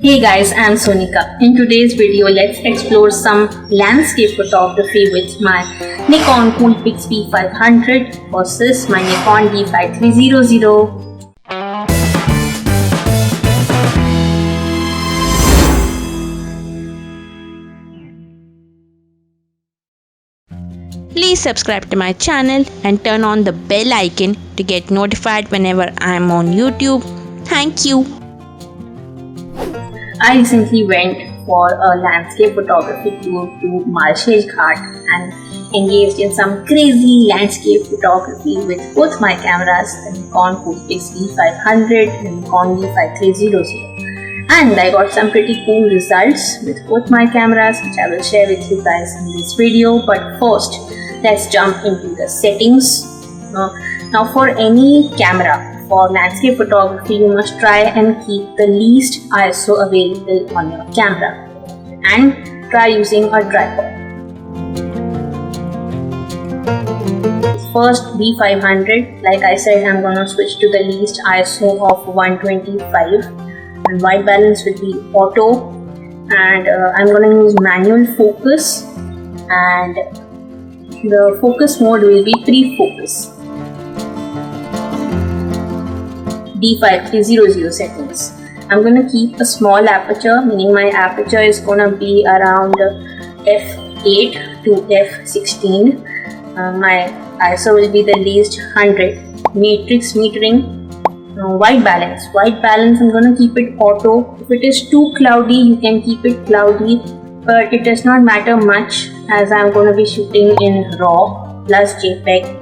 Hey guys, I'm Sonika. In today's video, let's explore some landscape photography with my Nikon Coolpix B500 versus my Nikon D5300. Please subscribe to my channel and turn on the bell icon to get notified whenever I am on YouTube. Thank you. I recently went for a landscape photography tour to Marshall Ghat and engaged in some crazy landscape photography with both my cameras, the Nikon Coolpix B500 and Nikon D5300. And I got some pretty cool results with both my cameras, which I will share with you guys in this video. But first, let's jump into the settings. Now for any camera, for landscape photography, you must try and keep the least ISO available on your camera and try using a tripod. First, B500, like I said, I'm going to switch to the least ISO of 125 and white balance will be auto, and I'm going to use manual focus, and the focus mode will be pre-focus. D5300 settings. I'm going to keep a small aperture, meaning my aperture is going to be around f8 to f16. My ISO will be the least 100. Matrix metering. White balance. White balance, I'm going to keep it auto. If it is too cloudy, you can keep it cloudy, but it does not matter much as I'm going to be shooting in RAW plus JPEG.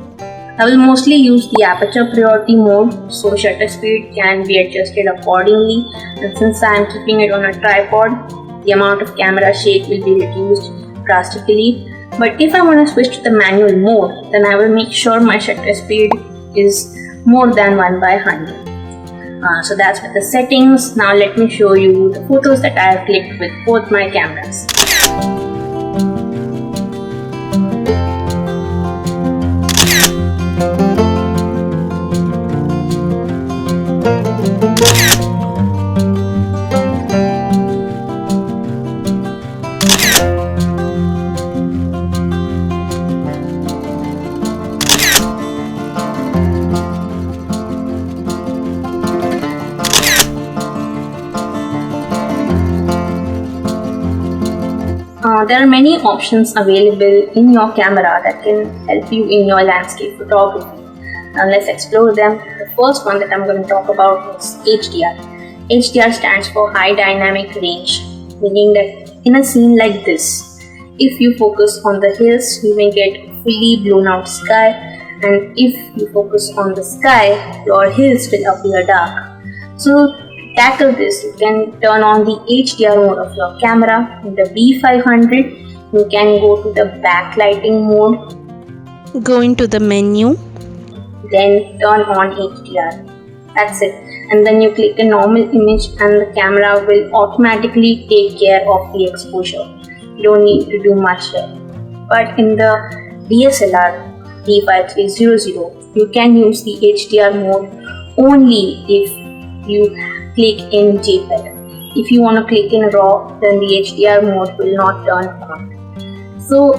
I will mostly use the aperture priority mode, so shutter speed can be adjusted accordingly, and since I am keeping it on a tripod, the amount of camera shake will be reduced drastically. But if I want to switch to the manual mode, then I will make sure my shutter speed is more than 1/100. So that's with the settings. Now let me show you the photos that I have clicked with both my cameras. There are many options available in your camera that can help you in your landscape photography. Now let's explore them. The first one that I'm going to talk about is HDR. HDR stands for High Dynamic Range, meaning that in a scene like this, if you focus on the hills, you may get fully blown out sky, and if you focus on the sky, your hills will appear dark. So tackle this, you can turn on the HDR mode of your camera. In the B500, you can go to the backlighting mode. Go into the menu. Then turn on HDR. That's it. And then you click a normal image and the camera will automatically take care of the exposure. You don't need to do much here. But in the DSLR D5300, you can use the HDR mode only if you click in JPEG. If you want to click in RAW, then the HDR mode will not turn on. So,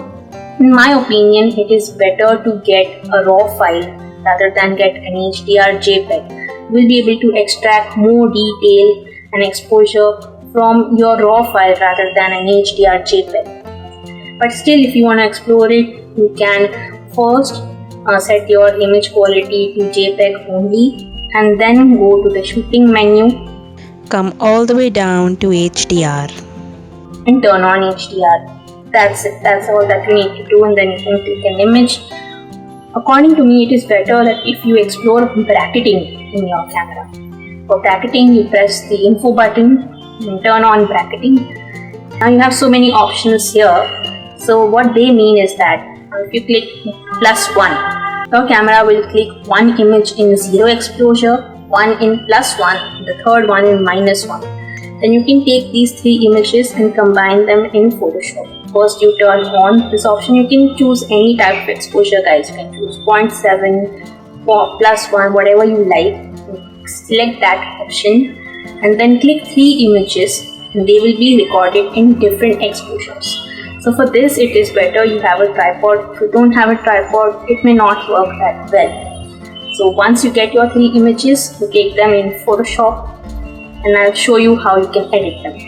in my opinion, it is better to get a RAW file rather than get an HDR JPEG. You will be able to extract more detail and exposure from your RAW file rather than an HDR JPEG. But still, if you want to explore it, you can first set your image quality to JPEG only, and then go to the shooting menu. Come all the way down to HDR. And turn on HDR. That's it. That's all that you need to do, and then you can click an image. According to me, it is better that if you explore bracketing in your camera. For bracketing, you press the info button and turn on bracketing. Now you have so many options here. So what they mean is that if you click +1, your camera will click one image in 0 exposure, one in +1, the third one in -1. Then you can take these 3 images and combine them in Photoshop. First you turn on this option. You can choose any type of exposure, guys. You can choose 0.7, +1, whatever you like. Select that option and then click 3 images and they will be recorded in different exposures. So for this it is better you have a tripod. If you don't have a tripod, it may not work that well. So once you get your 3 images, you take them in Photoshop and I'll show you how you can edit them.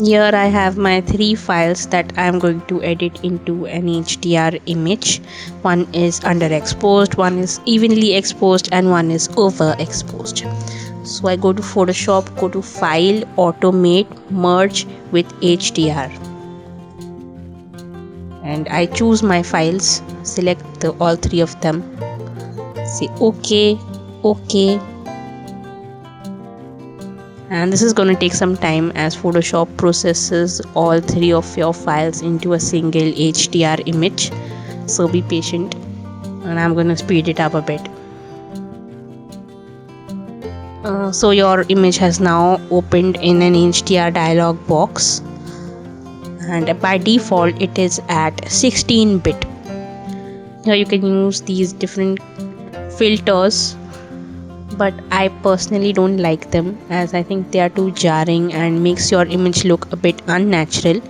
Here I have my 3 files that I am going to edit into an HDR image. One is underexposed, one is evenly exposed, and one is overexposed. So I go to Photoshop, go to File, Automate, Merge with HDR. And I choose my files, select all 3 of them, say OK, OK. And this is going to take some time as Photoshop processes all 3 of your files into a single HDR image. So be patient, and I'm going to speed it up a bit. So your image has now opened in an HDR dialog box, and by default it is at 16-bit. Here you can use these different filters, but I personally don't like them as I think they are too jarring and makes your image look a bit unnatural.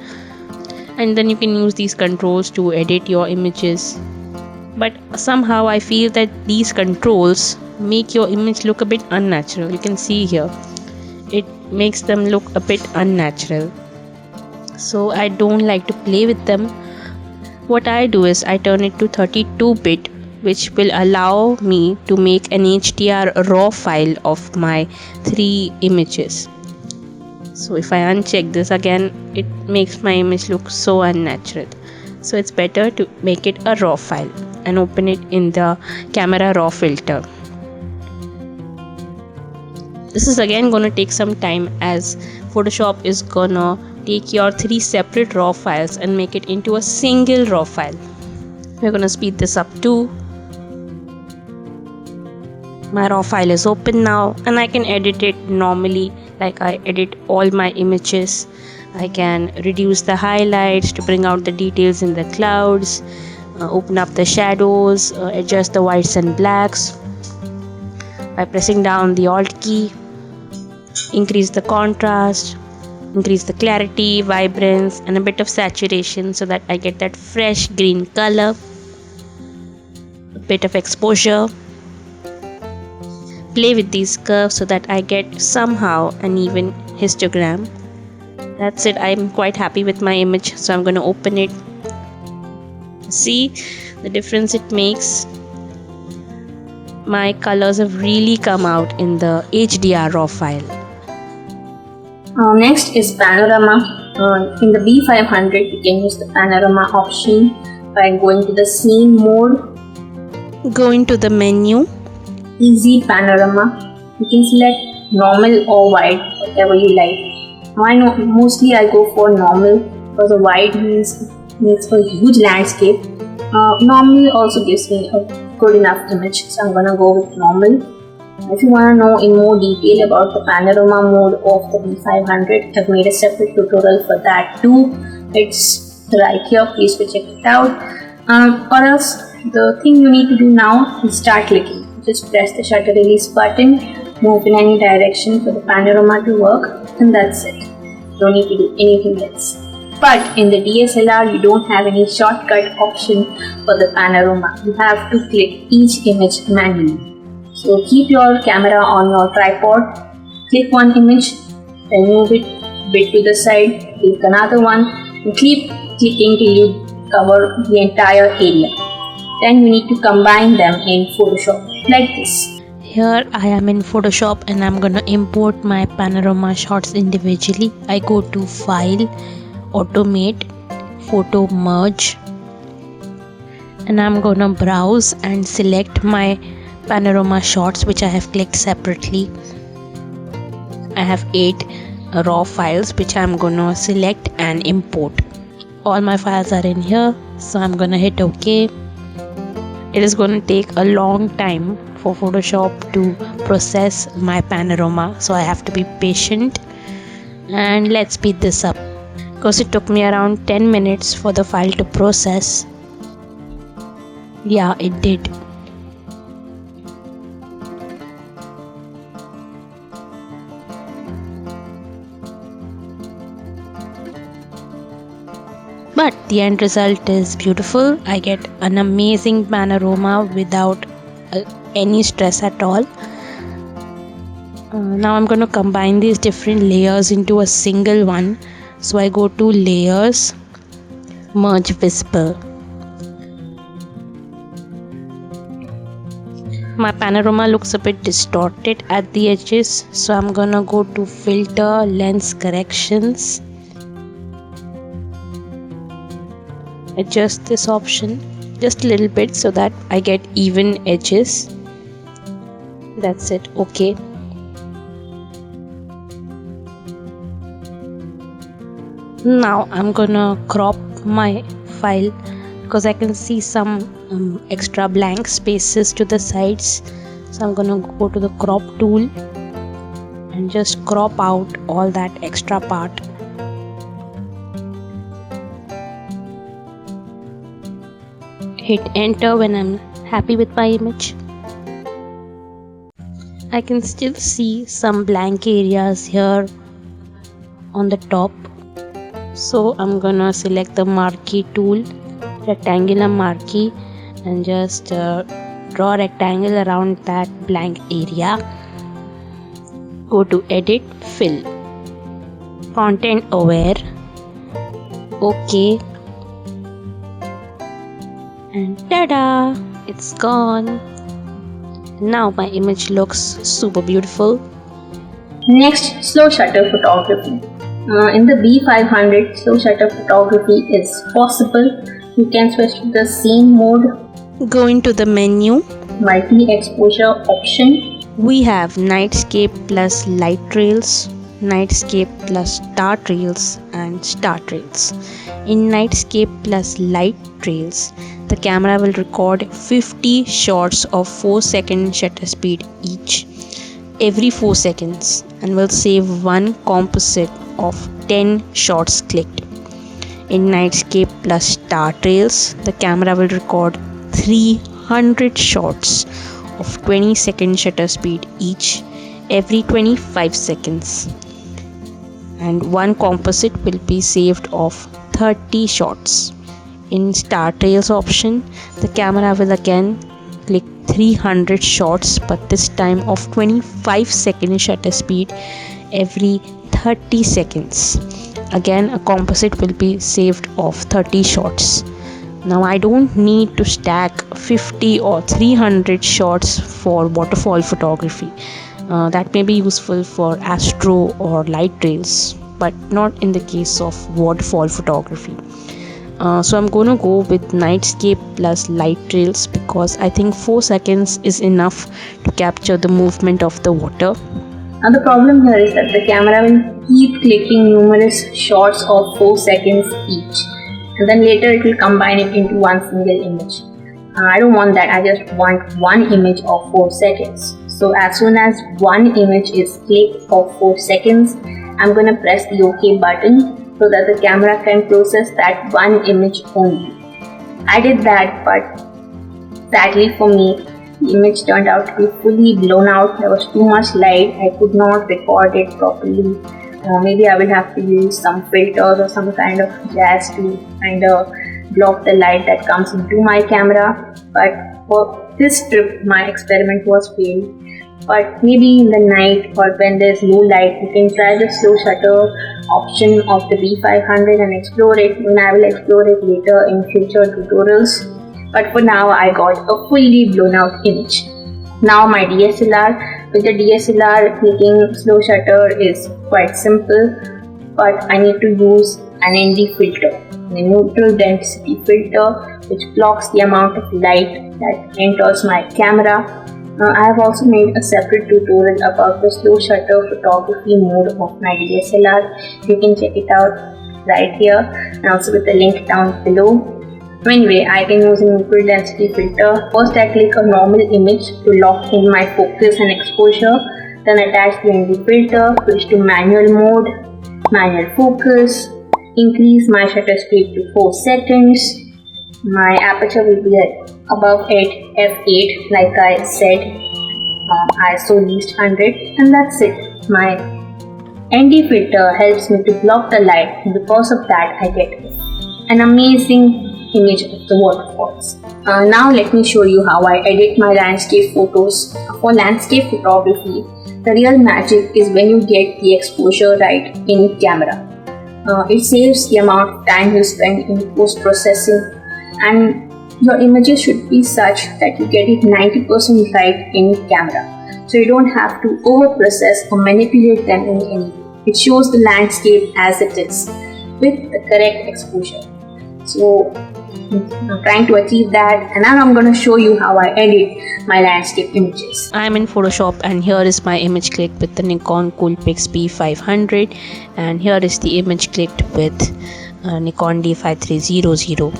And then you can use these controls to edit your images, but somehow I feel that these controls make your image look a bit unnatural. You can see here it makes them look a bit unnatural, so I don't like to play with them. What I do is I turn it to 32-bit, which will allow me to make an HDR raw file of my 3 images. So if I uncheck this again, it makes my image look so unnatural. So it's better to make it a raw file and open it in the camera raw filter. This is again gonna take some time as Photoshop is gonna take your 3 separate raw files and make it into a single raw file. We're gonna speed this up too. My raw file is open now and I can edit it normally like I edit all my images. I can reduce the highlights to bring out the details in the clouds, open up the shadows, adjust the whites and blacks by pressing down the Alt key, increase the contrast, increase the clarity, vibrance and a bit of saturation so that I get that fresh green color, a bit of exposure. Play with these curves so that I get somehow an even histogram. That's it. I'm quite happy with my image, so I'm going to open it. See the difference it makes. My colors have really come out in the HDR raw file. Next is panorama. In the B500 you can use the panorama option by going to the scene mode. Go into the menu. Easy panorama. You can select normal or wide, whatever you like. Mostly I go for normal because a wide means a huge landscape. Normal also gives me a good enough image, so I'm gonna go with normal. If you want to know in more detail about the panorama mode of the B500, I've made a separate tutorial for that too. It's right here, please check it out. Or else the thing you need to do now is start clicking. Just press the shutter release button, move in any direction for the panorama to work, and that's it. Don't need to do anything else. But in the DSLR you don't have any shortcut option for the panorama. You have to click each image manually. So keep your camera on your tripod, click one image, then move it a bit to the side, click another one, and keep clicking till you cover the entire area. Then you need to combine them in Photoshop like this. Here I am in Photoshop and I'm gonna import my panorama shots individually. I go to File, Automate, Photo Merge, and I'm gonna browse and select my panorama shots which I have clicked separately. I have 8 raw files which I'm gonna select and import. All my files are in here, so I'm gonna hit OK. It is going to take a long time for Photoshop to process my panorama, so I have to be patient, and let's speed this up because it took me around 10 minutes for the file to process. Yeah, it did. but the end result is beautiful. I get an amazing panorama without any stress at all. Now I'm going to combine these different layers into a single one. So I go to layers, merge visible. My panorama looks a bit distorted at the edges, so I'm gonna go to filter, lens corrections, adjust this option just a little bit so that I get even edges. That's it. Okay. Now I'm gonna crop my file because I can see some extra blank spaces to the sides. So I'm gonna go to the crop tool and just crop out all that extra part. Hit enter when I'm happy with my image. I can still see some blank areas here on the top. So I'm gonna select the marquee tool, rectangular marquee, and just draw a rectangle around that blank area. Go to edit, fill, content aware, okay, and tada, it's gone. Now my image looks super beautiful. Next, slow shutter photography. In the B500, slow shutter photography is possible. You can switch to the scene mode. Go into the menu, multi-exposure option. We have nightscape plus light trails, nightscape plus star trails, and star trails. In nightscape plus light trails, the camera will record 50 shots of 4-second shutter speed each every 4 seconds and will save one composite of 10 shots clicked. In nightscape plus star trails, the camera will record 300 shots of 20-second shutter speed each every 25 seconds and one composite will be saved of 30 shots. In star trails option, the camera will again click 300 shots, but this time of 25-second shutter speed every 30 seconds. Again, a composite will be saved of 30 shots. Now I don't need to stack 50 or 300 shots for waterfall photography. That may be useful for astro or light trails, but not in the case of waterfall photography. So I'm going to go with nightscape plus light trails because I think 4 seconds is enough to capture the movement of the water. Now the problem here is that the camera will keep clicking numerous shots of 4 seconds each, and then later it will combine it into one single image. I don't want that. I just want one image of 4 seconds. So as soon as one image is clicked of 4 seconds, I'm going to press the OK button so that the camera can process that one image only. I did that, but sadly for me, the image turned out to be fully blown out. There was too much light. I could not record it properly. Maybe I will have to use some filters or some kind of jazz to kind of block the light that comes into my camera. But for this trip, my experiment was failed. But maybe in the night or when there's low light, you can try the slow shutter option of the B500 and explore it. And I will explore it later in future tutorials. But for now, I got a fully blown out image. Now my DSLR. With the DSLR, clicking slow shutter is quite simple, but I need to use an ND filter, a neutral density filter, which blocks the amount of light that enters my camera. I have also made a separate tutorial about the slow shutter photography mode of my DSLR. You can check it out right here and also with the link down below. Anyway, I can use a neutral density filter. First I click a normal image to lock in my focus and exposure. Then attach the ND filter, switch to manual mode, manual focus, increase my shutter speed to 4 seconds. My aperture will be at above 8 f8 like I said, ISO least 100, and that's it. My ND filter helps me to block the light, and because of that I get an amazing image of the waterfalls. Now let me show you how I edit my landscape photos. For landscape photography, the real magic is when you get the exposure right in camera. It saves the amount of time you spend in post-processing, and your images should be such that you get it 90% right in camera. So you don't have to over-process or manipulate them in any way. It shows the landscape as it is with the correct exposure. So I'm trying to achieve that, and now I'm going to show you how I edit my landscape images. I'm in Photoshop, and here is my image clicked with the Nikon Coolpix B500, and here is the image clicked with Nikon D5300.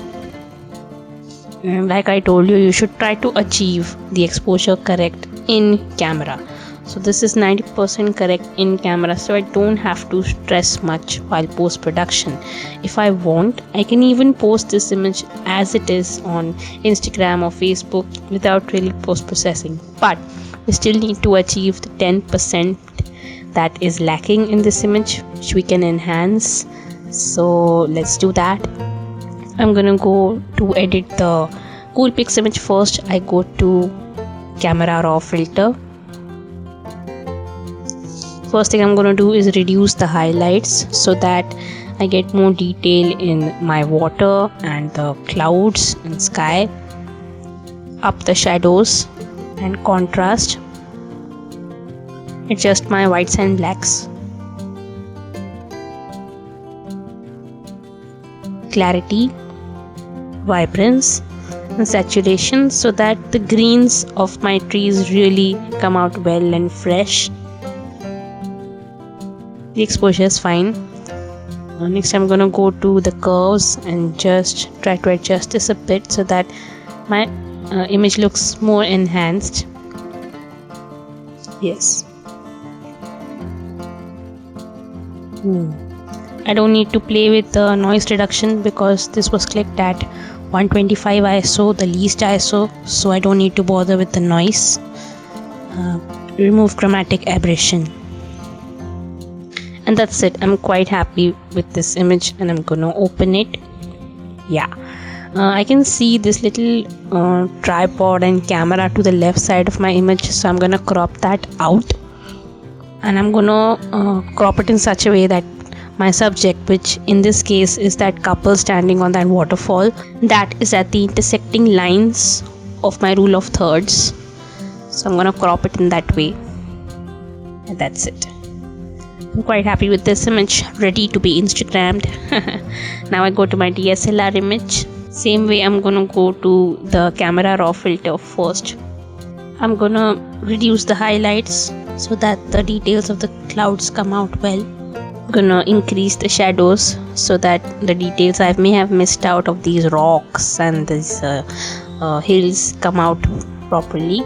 And like I told you should try to achieve the exposure correct in camera. So this is 90% correct in camera, so I don't have to stress much while post production. If I want, I can even post this image as it is on Instagram or Facebook without really post processing, but we still need to achieve the 10% that is lacking in this image, which we can enhance. So let's do that. I'm gonna go to edit the Coolpix image. First I go to camera raw filter. First thing I'm going to do is reduce the highlights so that I get more detail in my water and the clouds and sky. Up the shadows and contrast. Adjust my whites and blacks. Clarity, vibrance and saturation so that the greens of my trees really come out well and fresh. The exposure is fine. Next I'm gonna go to the curves and just try to adjust this a bit so that my image looks more enhanced. Yes. I don't need to play with the noise reduction because this was clicked at 125 ISO, the least ISO, so I don't need to bother with the noise. Remove chromatic aberration. And that's it. I'm quite happy with this image, and I'm gonna open it. Yeah, I can see this little tripod and camera to the left side of my image, so I'm gonna crop that out, and I'm gonna crop it in such a way that my subject, which in this case is that couple standing on that waterfall, that is at the intersecting lines of my rule of thirds. So I'm gonna crop it in that way, and that's it. I'm quite happy with this image, ready to be Instagrammed. Now I go to my DSLR image. Same way I'm gonna go to the camera raw filter first. I'm gonna reduce the highlights so that the details of the clouds come out well. I'm gonna increase the shadows so that the details I may have missed out of these rocks and these hills come out properly.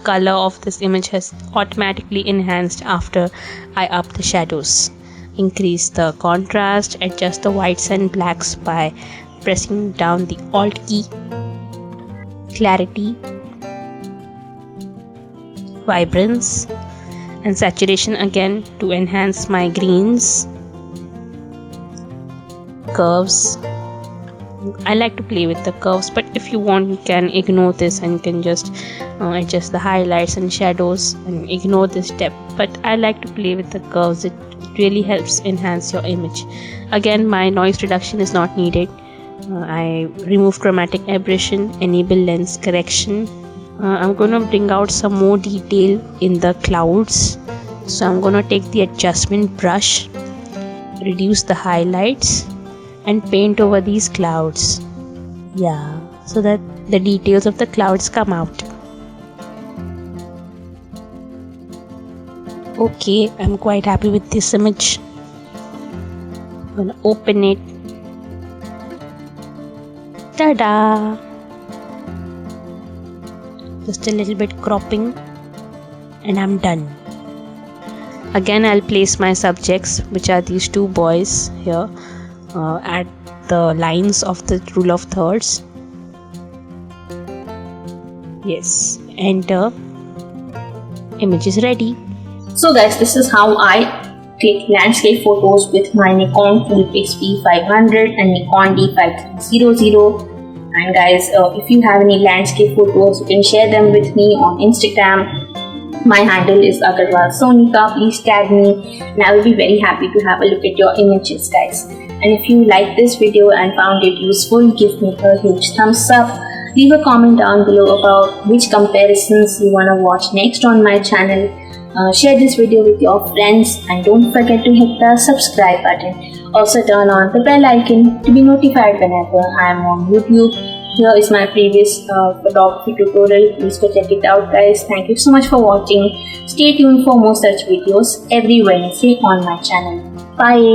Color of this image has automatically enhanced after I up the shadows. Increase the contrast, adjust the whites and blacks by pressing down the Alt key. Clarity, vibrance and saturation again to enhance my greens. Curves, I like to play with the curves, but if you want you can ignore this and you can just adjust the highlights and shadows and ignore this step, but I like to play with the curves. It really helps enhance your image. Again, my noise reduction is not needed. I remove chromatic aberration, enable lens correction. I'm gonna bring out some more detail in the clouds, so I'm gonna take the adjustment brush, reduce the highlights and paint over these clouds. Yeah, so that the details of the clouds come out. Okay, I'm quite happy with this image. I'm gonna open it. Ta-da! Just a little bit cropping and I'm done. Again, I'll place my subjects, which are these two boys here, at the lines of the rule of thirds. Yes, enter. Image is ready. So guys, this is how I click landscape photos with my Nikon Coolpix B500 and Nikon D5300. And guys, if you have any landscape photos, you can share them with me on Instagram. My handle is Agarwal Sonika. Please tag me and I will be very happy to have a look at your images, guys. And if you like this video and found it useful, give me a huge thumbs up. Leave a comment down below about which comparisons you want to watch next on my channel. Share this video with your friends and don't forget to hit the subscribe button. Also turn on the bell icon to be notified whenever I am on YouTube. Here is my previous photography tutorial. Please go check it out, guys. Thank you so much for watching. Stay tuned for more such videos every Wednesday on my channel. Bye.